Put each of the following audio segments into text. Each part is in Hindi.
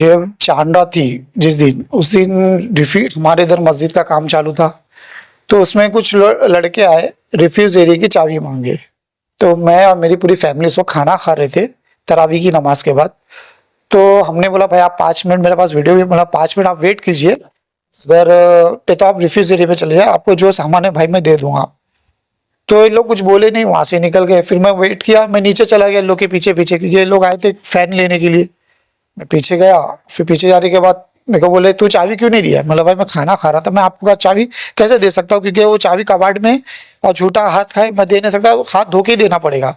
ये चांदा थी जिस दिन, उस दिन हमारे इधर मस्जिद का काम चालू था। तो उसमें कुछ लड़के आए, रिफ्यूज एरिया की चाबी मांगे। तो मैं और मेरी पूरी फैमिली उस वक्त खाना खा रहे थे तरावी की नमाज के बाद। तो हमने बोला भाई आप 5 मिनट, मेरे पास वीडियो भी, बोला 5 मिनट आप वेट कीजिए, अगर तो आप रिफ्यूज एरिया में चले जाए, आपको जो सामान है भाई मैं दे दूंगा। तो ये लोग कुछ बोले नहीं, वहां से निकल गए। फिर मैं वेट किया, मैं नीचे चला गया लोग के पीछे पीछे, क्योंकि ये लोग आए थे फैन लेने के लिए। मैं पीछे गया, फिर पीछे जाने के बाद मेरे को बोले तू चाबी क्यों नहीं दिया। मतलब भाई मैं खाना खा रहा था, मैं आपको चाबी कैसे दे सकता हूँ, क्योंकि वो चाबी कबाड़ में और झूठा हाथ खाए मैं दे नहीं सकता, हाथ धो के ही देना पड़ेगा।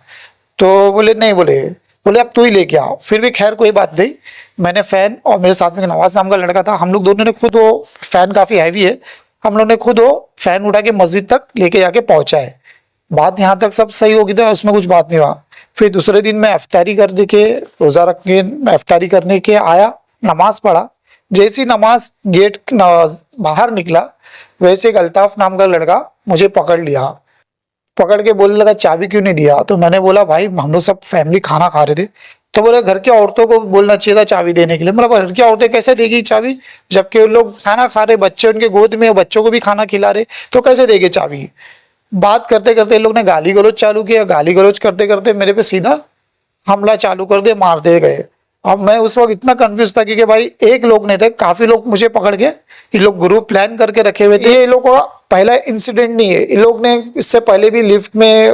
तो बोले नहीं, बोले अब तू ही लेके आओ। फिर भी खैर कोई बात नहीं, मैंने फ़ैन और मेरे साथ में नवाज नाम का लड़का था, हम लोग दोनों ने खुद, वो फ़ैन काफ़ी हैवी है, हम लोग ने खुद वो फ़ैन उठा के मस्जिद तक लेके जाके पहुँचाए। बात यहाँ तक सब सही हो गई थी, उसमें कुछ बात नहीं हुआ। फिर दूसरे दिन मैं इफ्तारी करने के, रोज़ा रख के मैं इफ्तारी करने के आया, नमाज पढ़ा। जैसी नमाज गेट बाहर निकला, वैसे एक अल्ताफ नाम का लड़का मुझे पकड़ लिया, पकड़ के बोलने लगा चाबी क्यों नहीं दिया। तो मैंने बोला भाई हम लोग सब फैमिली खाना खा रहे थे। तो बोले घर की औरतों को बोलना चाहिए था चाबी देने के लिए। मतलब घर की औरतें कैसे देगी चाबी, जबकि वो लोग खाना खा रहे, बच्चे उनके गोद में, बच्चों को भी खाना खिला रहे, तो कैसे देंगे चाबी। बात करते करते इन लोग ने गाली गलौज चालू किया, गाली गलौज करते करते मेरे पे सीधा हमला चालू कर दिया, मार दे गए। अब मैं उस वक्त इतना कंफ्यूज था, क्योंकि भाई एक लोग नहीं थे, काफी लोग मुझे पकड़ के, ये लोग ग्रुप प्लान करके रखे हुए थे। ये लोग का पहला इंसिडेंट नहीं है, इन लोग ने इससे पहले भी लिफ्ट में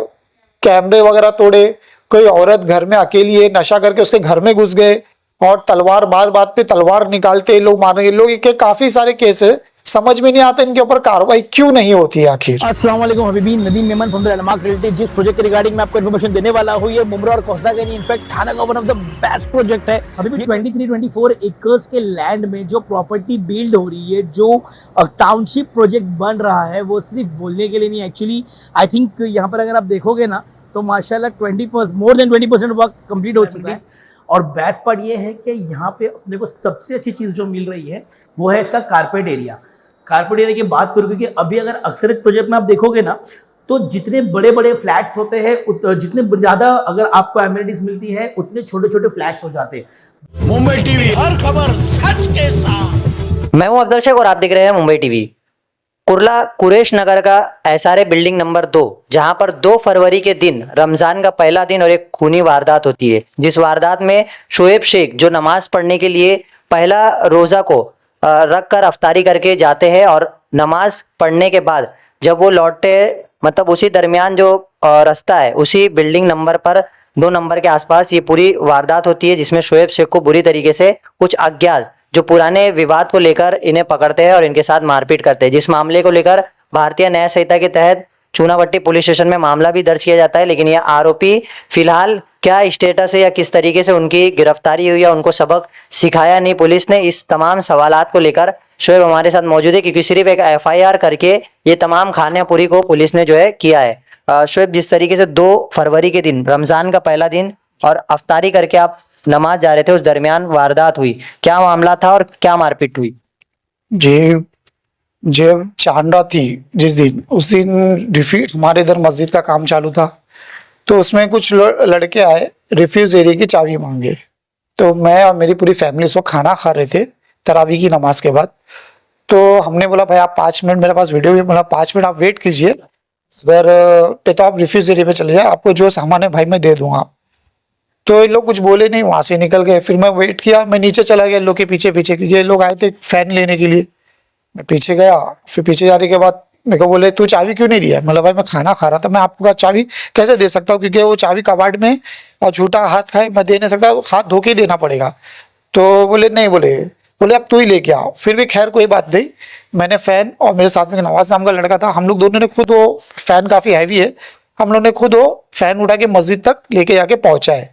कैमरे वगैरह तोड़े, कोई औरत घर में अकेली है, नशा करके उसके घर में घुस गए और तलवार, बात बात पे तलवार निकालते ये लोग मारने, लोग के काफी सारे केस है। समझ में नहीं आता इनके ऊपर कार्रवाई क्यों नहीं होती है आखिर। अस्सलाम वालेकुम हबीबी, नदीम मेमन फ्रॉम द अलमाक रिलेटेड। जिस प्रोजेक्ट के रिगार्डिंग मैं आपको इन्फॉर्मेशन देने वाला हूँ, ये मुमरा और कोसा का इनफैक्ट थाना का one of the best project है। हबीबी 23-24 एकर्स के लैंड में जो प्रॉपर्टी बिल्ड हो रही है, जो टाउनशिप प्रोजेक्ट बन रहा है, वो सिर्फ बोलने के लिए नहीं, एक्चुअली आई थिंक यहाँ पर अगर आप देखोगे ना तो माशाल्लाह 20%, मोर देन 20% वर्क कंप्लीट हो चुका है। और बेस्ट पार्ट ये है कि यहाँ पे अपने को सबसे अच्छी चीज़ जो मिल रही है वो है इसका कारपेट एरिया। कारपेट एरिया की बात करूँ, क्योंकि अभी अगर अक्सर इस प्रोजेक्ट में आप देखोगे ना, तो जितने बड़े बड़े फ्लैट्स होते हैं, जितने ज़्यादा अगर आपको एमिनिटीज मिलती है, उतने छोटे छोटे फ्लैट्स हो जाते हैं। मुंबई टीवी, हर खबर सच के साथ। मैं हूं अफजल शेख और आप देख रहे हैं मुंबई टीवी। कुर्ला कुरैश नगर का एसआरए बिल्डिंग नंबर 2, जहां पर 2 फरवरी के दिन रमजान का पहला दिन और एक खूनी वारदात होती है, जिस वारदात में शोएब शेख जो नमाज पढ़ने के लिए पहला रोज़ा को रख कर अफ्तारी करके जाते हैं, और नमाज पढ़ने के बाद जब वो लौटते, मतलब उसी दरमियान जो रास्ता है, उसी बिल्डिंग नंबर पर 2 नंबर के आसपास ये पूरी वारदात होती है, जिसमें शोएब शेख को बुरी तरीके से कुछ अज्ञात जो पुराने विवाद को लेकर इन्हें पकड़ते हैं और इनके साथ मारपीट करते हैं। जिस मामले को लेकर भारतीय न्याय संहिता के तहत चूनाभट्टी पुलिस स्टेशन में मामला भी दर्ज किया जाता है, लेकिन यह आरोपी फिलहाल क्या स्टेटस है या किस तरीके से उनकी गिरफ्तारी हुई या उनको सबक सिखाया नहीं पुलिस ने, इस तमाम सवालात को लेकर शोएब हमारे साथ मौजूद है, क्योंकि सिर्फ एक FIR करके ये तमाम खानापुरी को पुलिस ने जो है किया है। शोएब, जिस तरीके से 2 फरवरी के दिन रमजान का पहला दिन और अफ्तारी करके आप नमाज जा रहे थे, उस दरमियान वारदात हुई, क्या मामला था और क्या मारपीट हुई? जी, जब चांदा थी जिस दिन, उस दिन हमारे इधर मस्जिद का काम चालू था। तो उसमें कुछ लड़के आए, रिफ्यूज एरिया की चाबी मांगे। तो मैं और मेरी पूरी फैमिली उस वक्त खाना खा रहे थे तरावी की नमाज के बाद। तो हमने बोला भाई आप 5 मिनट, मेरे पास वीडियो भी, बोला 5 मिनट आप वेट कीजिए, अगर तो आप रिफ्यूज एरिया में चले जाए, आपको जो सामान है भाई मैं दे दूंगा। तो ये लोग कुछ बोले नहीं, वहां से निकल गए। फिर मैं वेट किया, मैं नीचे चला गया लोग के पीछे पीछे, क्योंकि ये लोग आए थे फैन लेने के लिए। मैं पीछे गया, फिर पीछे जाने के बाद मेरे को बोले तू चाबी क्यों नहीं दिया। मतलब भाई मैं खाना खा रहा था, मैं आपको चाबी कैसे दे सकता हूँ, क्योंकि वो चाबी कबाड़ में और झूठा हाथ खाए मैं दे नहीं सकता, हाथ धो के ही देना पड़ेगा। तो बोले नहीं, बोले अब तू ही लेके आओ। फिर भी खैर कोई बात नहीं, मैंने फ़ैन और मेरे साथ में नवाज नाम का लड़का था, हम लोग दोनों ने खुद, वो फ़ैन काफ़ी हैवी है, हम लोग ने खुद वो फ़ैन उठा के मस्जिद तक लेके जाके पहुँचाए।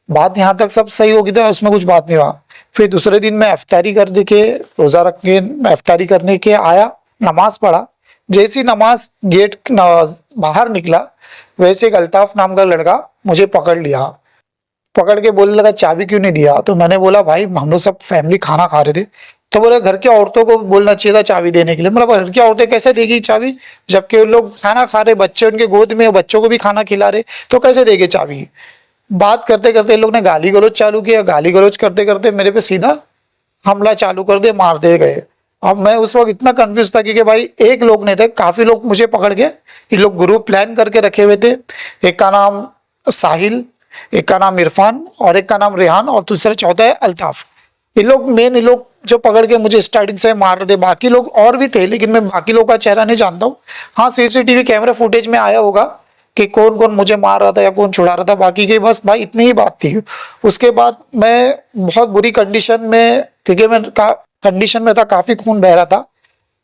बात यहाँ तक सब सही हो गई थी, उसमें कुछ बात नहीं हुआ। फिर दूसरे दिन मैं इफ्तारी करने के, रोज़ा रख के मैं इफ्तारी करने के आया, नमाज पढ़ा। जैसी नमाज गेट बाहर निकला, वैसे एक अल्ताफ नाम का लड़का मुझे पकड़ लिया, पकड़ के बोलने लगा चाबी क्यों नहीं दिया। तो मैंने बोला भाई हम लोग सब फैमिली खाना खा रहे थे। तो बोले घर की औरतों को बोलना चाहिए था चाबी देने के लिए। मतलब घर की औरतें कैसे देगी चाबी, जबकि वो लोग खाना खा रहे, बच्चे उनके गोद में, बच्चों को भी खाना खिला रहे, तो कैसे देंगे चाबी। बात करते करते इन लोग ने गाली गलौज चालू किया, गाली गलौज करते करते मेरे पे सीधा हमला चालू कर दे, मार दे गए। अब मैं उस वक्त इतना कंफ्यूज था कि भाई एक लोग नहीं थे, काफी लोग मुझे पकड़ के, ये लोग ग्रुप प्लान करके रखे हुए थे। एक का नाम साहिल, एक का नाम इरफान और एक का नाम रेहान और दूसरा चौथा है अल्ताफ। ये लोग मेन, ये लोग जो पकड़ के मुझे स्टार्टिंग से मार दे। बाकी लोग और भी थे लेकिन मैं बाकी लोगों का चेहरा नहीं जानता हूँ। हाँ, सीसीटीवी कैमरा फुटेज में आया होगा कि कौन कौन मुझे मार रहा था या कौन छुड़ा रहा था। बाकी की बस भाई इतनी ही बात थी। उसके बाद मैं बहुत बुरी कंडीशन में, क्योंकि मैं कंडीशन में था, काफी खून बह रहा था।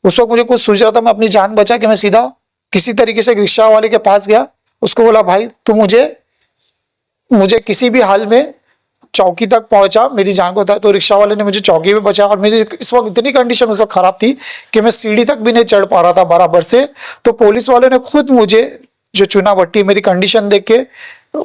उस वक्त मुझे कुछ सूझ रहा था, मैं अपनी जान बचा के मैं सीधा किसी तरीके से रिक्शा वाले के पास गया। उसको बोला भाई तू मुझे किसी भी हाल में चौकी तक पहुंचा, मेरी जान को था। तो रिक्शा वाले ने मुझे चौकी पे बचाया और मेरी इस वक्त इतनी कंडीशन उस वक्त खराब थी कि मैं सीढ़ी तक भी नहीं चढ़ पा रहा था बराबर से। तो पुलिस वाले ने खुद मुझे, जो चुना भट्टी, मेरी कंडीशन देख के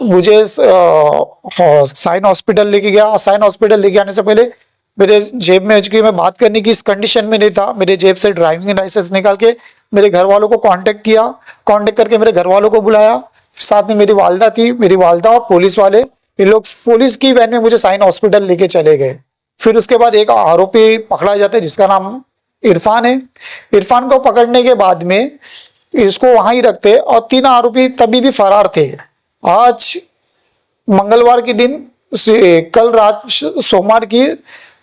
मुझे साइन हॉस्पिटल लेके गया। और साइन हॉस्पिटल लेके आने से पहले मेरे जेब में, चूंकि मैं बात करने की इस कंडीशन में नहीं था, मेरे जेब से ड्राइविंग लाइसेंस निकाल के मेरे घर वालों को कांटेक्ट किया। कांटेक्ट करके मेरे घर वालों को बुलाया। साथ में मेरी वालदा थी, मेरी वालदा और पुलिस वाले, ये लोग पुलिस की वैन में मुझे साइन हॉस्पिटल लेके चले गए। फिर उसके बाद एक आरोपी पकड़ा जाता है जिसका नाम इरफान है। इरफान को पकड़ने के बाद में इसको वहां ही रखते और 3 आरोपी तभी भी फरार थे। आज मंगलवार के दिन, कल रात, सोमवार की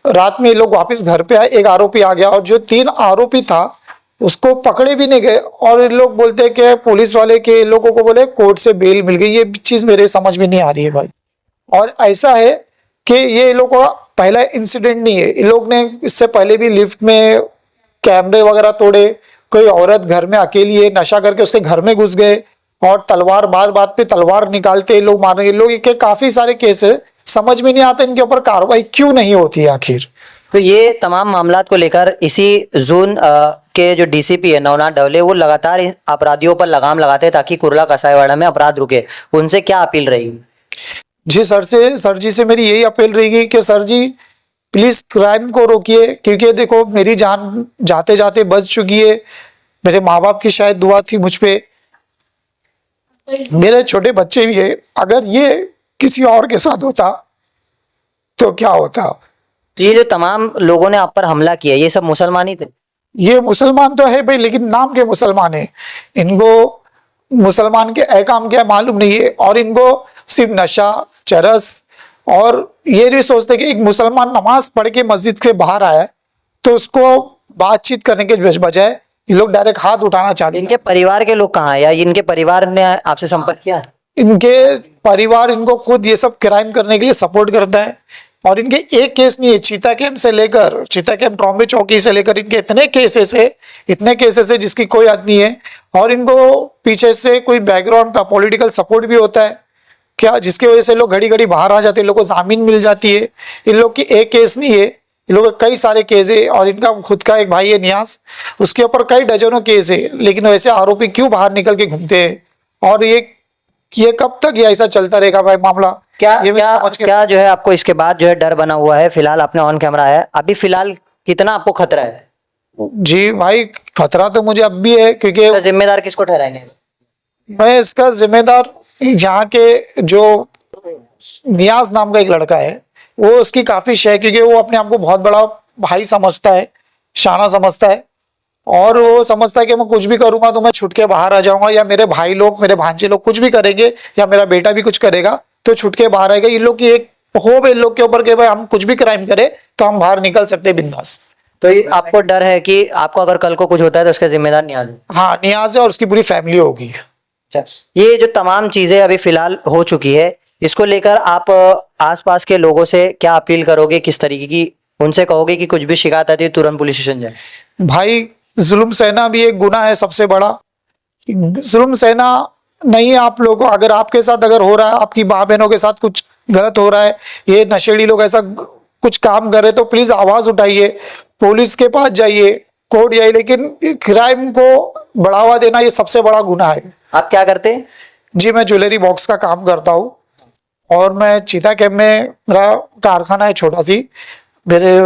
रात में ये लोग वापस घर पे आए। एक आरोपी आ गया और जो 3 आरोपी था उसको पकड़े भी नहीं गए। और ये लोग बोलते हैं कि पुलिस वाले के लोगों को बोले कोर्ट से बेल मिल गई। ये चीज मेरे समझ में नहीं आ रही है भाई। और ऐसा है कि ये लोग का पहला इंसिडेंट नहीं है। इन लोग ने इससे पहले भी लिफ्ट में कैमरे वगैरह तोड़े। कोई औरत घर में अकेली है, नशा करके उसके घर में घुस गए और तलवार, बात बात पे तलवार निकालते लोग मारे। लोग के काफी सारे केस है, समझ में नहीं आता इनके ऊपर कार्रवाई क्यों नहीं होती है आखिर। तो ये तमाम मामलात को लेकर इसी जोन के जो डीसीपी है नवनाथ डवले, वो लगातार इन अपराधियों पर लगाम लगाते हैं ताकि कुर्ला कसाईवाड़ा में अपराध रुके। उनसे क्या अपील रहेगी? जी सर जी से मेरी यही अपील रहेगी कि सर जी प्लीज क्राइम को रोकिए। क्योंकि देखो मेरी जान जाते जाते बच चुकी है। मेरे माँ बाप की शायद दुआ थी मुझ पे, मेरे छोटे बच्चे भी है। अगर ये किसी और के साथ होता तो क्या होता। तो ये जो तमाम लोगों ने आप पर हमला किया, ये सब मुसलमान ही थे? ये मुसलमान तो है भाई, लेकिन नाम के मुसलमान है। इनको मुसलमान के अहकाम क्या मालूम नहीं है। और इनको सिर्फ नशा, चरस, और ये नहीं सोचते कि एक मुसलमान नमाज पढ़ के मस्जिद से बाहर आया है तो उसको बातचीत करने के बजाय ये लोग डायरेक्ट हाथ उठाना चाहते। इनके परिवार के लोग कहाँ हैं, या इनके परिवार ने आपसे संपर्क किया? इनके परिवार इनको खुद ये सब क्राइम करने के लिए सपोर्ट करता है। और इनके एक केस नहीं है, चीता कैंप से लेकर, चीता कैंप ट्रॉम्बे चौकी से लेकर इनके इतने केसेस है जिसकी कोई हद नहीं है। और इनको पीछे से कोई बैकग्राउंड का पॉलिटिकल सपोर्ट भी होता है क्या, जिसकी वजह से लोग घड़ी घड़ी बाहर आ जाते हैं, लोगों को जामीन मिल जाती है। इन लोग की एक केस नहीं है, इन लोगों के कई सारे केस है। और इनका खुद का एक भाई है नियाज, उसके ऊपर कई डजनों केस है। लेकिन वैसे आरोपी क्यों बाहर निकल के घूमते हैं? और ये कब तक ये ऐसा चलता रहेगा भाई मामला? क्या जो है आपको इसके बाद जो है डर बना हुआ है? फिलहाल आपने ऑन कैमरा है, अभी फिलहाल कितना आपको खतरा है? जी भाई खतरा तो मुझे अब भी है, क्योंकि जिम्मेदार किसको ठहराएंगे? मैं इसका जिम्मेदार यहाँ के जो नियाज नाम का एक लड़का है, वो उसकी काफी शय, क्योंकि वो अपने आप को बहुत बड़ा भाई समझता है, शाना समझता है। और वो समझता है कि मैं कुछ भी करूंगा तो मैं छुट के बाहर आ जाऊंगा, या मेरे भाई लोग, मेरे भांजे लोग कुछ भी करेंगे, या मेरा बेटा भी कुछ करेगा तो छुट के बाहर आएगा। इन लोग की एक होप है इन लोग के ऊपर कि भाई हम कुछ भी क्राइम करें तो हम बाहर निकल सकते हैं बिंदास। तो ये आपको डर है कि आपको अगर कल को कुछ होता है तो उसका जिम्मेदार नियाज है? हाँ, नियाज है और उसकी पूरी फैमिली होगी। अच्छा, ये जो तमाम चीजें अभी फिलहाल हो चुकी है, इसको लेकर आप आसपास के लोगों से क्या अपील करोगे? किस तरीके की उनसे कहोगे कि कुछ भी शिकायत आती है तुरंत पुलिस स्टेशन जाए? भाई जुल्म सहना भी एक गुनाह है सबसे बड़ा। जुल्म सहना नहीं है आप लोगों को। अगर आपके साथ अगर हो रहा है, आपकी माँ बहनों के साथ कुछ गलत हो रहा है, ये नशेड़ी लोग ऐसा कुछ काम कर रहे, तो प्लीज आवाज उठाइए, पुलिस के पास जाइए, कोर्ट जाइए। लेकिन क्राइम को बढ़ावा देना ये सबसे बड़ा गुनाह है। आप क्या करते हैं? जी मैं ज्वेलरी बॉक्स का काम करता हूँ और मैं चीता कैंप में, मेरा कारखाना है छोटा सी मेरे,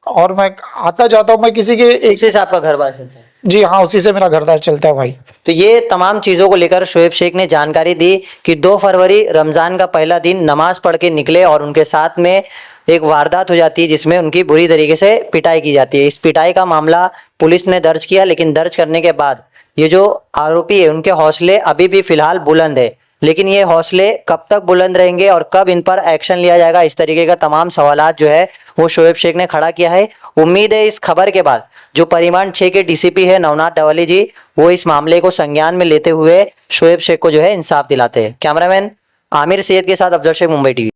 और मैं आता जाता हूँ। मैं किसी के एक उसी से आपका घर बार चलता है? जी हाँ, उसी से मेरा घरदार चलता है भाई। तो ये तमाम चीज़ों को लेकर शोएब शेख ने जानकारी दी कि 2 फरवरी रमज़ान का पहला दिन नमाज पढ़ के निकले और उनके साथ में एक वारदात हो जाती है जिसमें उनकी बुरी तरीके से पिटाई की जाती है। इस पिटाई का मामला पुलिस ने दर्ज किया, लेकिन दर्ज करने के बाद ये जो आरोपी है उनके हौसले अभी भी फिलहाल बुलंद है, लेकिन ये हौसले कब तक बुलंद रहेंगे और कब इन पर एक्शन लिया जाएगा, इस तरीके का तमाम सवालात जो है वो शोएब शेख ने खड़ा किया है। उम्मीद है इस खबर के बाद जो परिमाण 6 के डीसीपी है नवनाथ डवली जी, वो इस मामले को संज्ञान में लेते हुए शोएब शेख को जो है इंसाफ दिलाते हैं। कैमरामैन आमिर सैयद के साथ अफजल शेख, मुंबई टीवी।